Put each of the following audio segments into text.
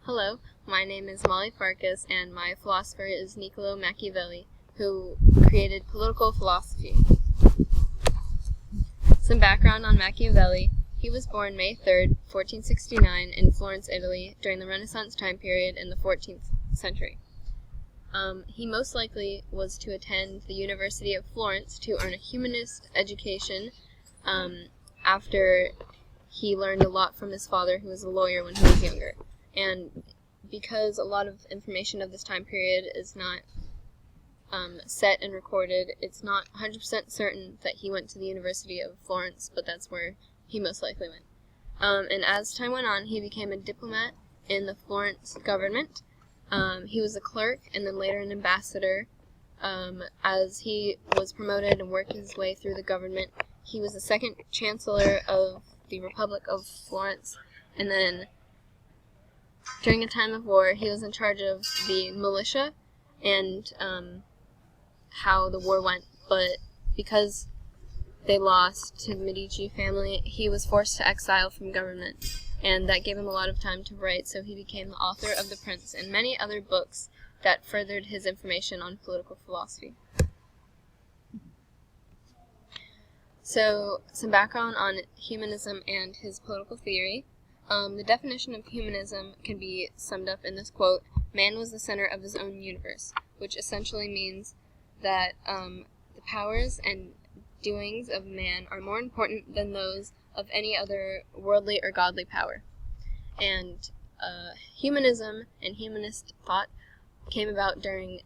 Hello, my name is Molly Farkas, and my philosopher is Niccolo Machiavelli, who created political philosophy. Some background on Machiavelli. He was born May 3rd, 1469, in Florence, Italy, during the Renaissance time period in the 14th century. He most likely was to attend the University of Florence to earn a humanist education after he learned a lot from his father, who was a lawyer when he was younger. And because a lot of information of this time period is not set and recorded, it's not 100% certain that he went to the University of Florence, but that's where he most likely went. And as time went on, he became a diplomat in the Florence government. He was a clerk and then later an ambassador. As he was promoted and worked his way through the government, he was the second chancellor of the Republic of Florence, and then during a time of war, he was in charge of the militia and how the war went, but because they lost to the Medici family, he was forced to exile from government, and that gave him a lot of time to write, so he became the author of The Prince and many other books that furthered his information on political philosophy. So, some background on humanism and his political theory. The definition of humanism can be summed up in this quote: "Man was the center of his own universe," which essentially means that the powers and doings of man are more important than those of any other worldly or godly power. And humanism and humanist thought came about during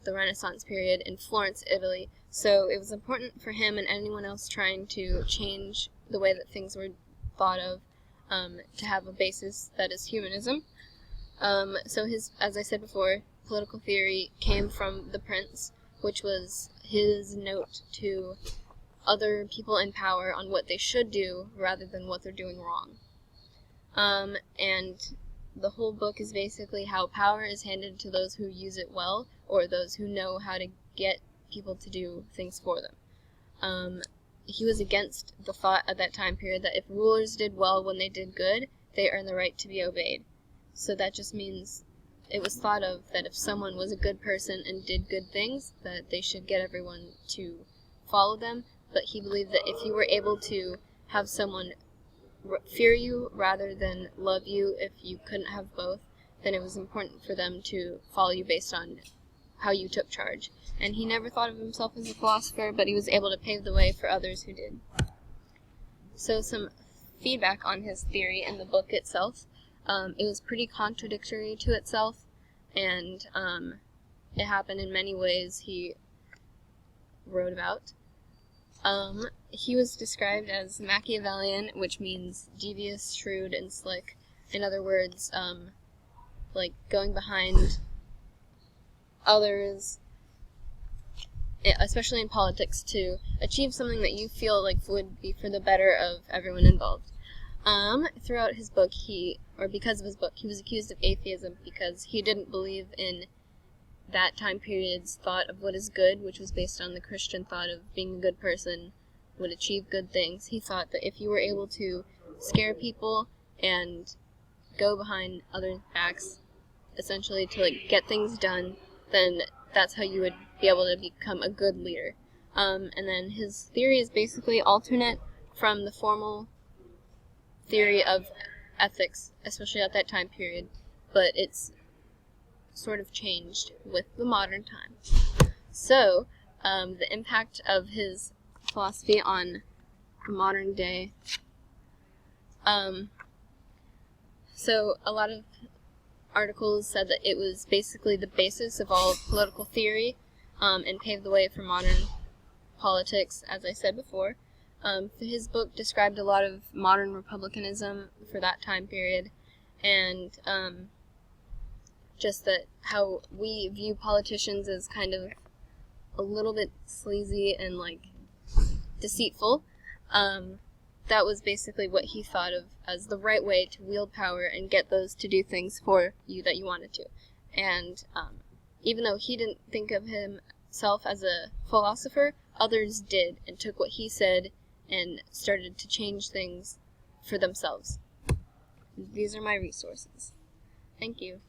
the Renaissance period in Florence, Italy, so it was important for him and anyone else trying to change the way that things were thought of to have a basis that is humanism. So his, as I said before, political theory came from The Prince, which was his note to other people in power on what they should do rather than what they're doing wrong. And the whole book is basically how power is handed to those who use it well, or those who know how to get people to do things for them. He was against the thought at that time period that if rulers did well when they did good, they earned the right to be obeyed. So that just means it was thought of that if someone was a good person and did good things, that they should get everyone to follow them. But he believed that if you were able to have someone fear you rather than love you, if you couldn't have both, then it was important for them to follow you based on how you took charge. And he never thought of himself as a philosopher, but he was able to pave the way for others who did. So some feedback on his theory in the book itself. It was pretty contradictory to itself, and it happened in many ways he wrote about. He was described as Machiavellian, which means devious, shrewd, and slick. In other words, like going behind others, especially in politics, to achieve something that you feel like would be for the better of everyone involved. Throughout his book, because of his book, he was accused of atheism because he didn't believe in that time period's thought of what is good, which was based on the Christian thought of being a good person would achieve good things. He thought that if you were able to scare people and go behind others' backs, essentially to get things done, then that's how you would be able to become a good leader. And then his theory is basically alternate from the formal theory of ethics, especially at that time period, but it's sort of changed with the modern time. So, the impact of his philosophy on the modern day. So, a lot of articles said that it was basically the basis of all political theory, and paved the way for modern politics, as I said before. His book described a lot of modern republicanism for that time period, and just that how we view politicians as kind of a little bit sleazy and deceitful. That was basically what he thought of as the right way to wield power and get those to do things for you that you wanted to. And even though he didn't think of himself as a philosopher, others did and took what he said and started to change things for themselves. These are my resources. Thank you.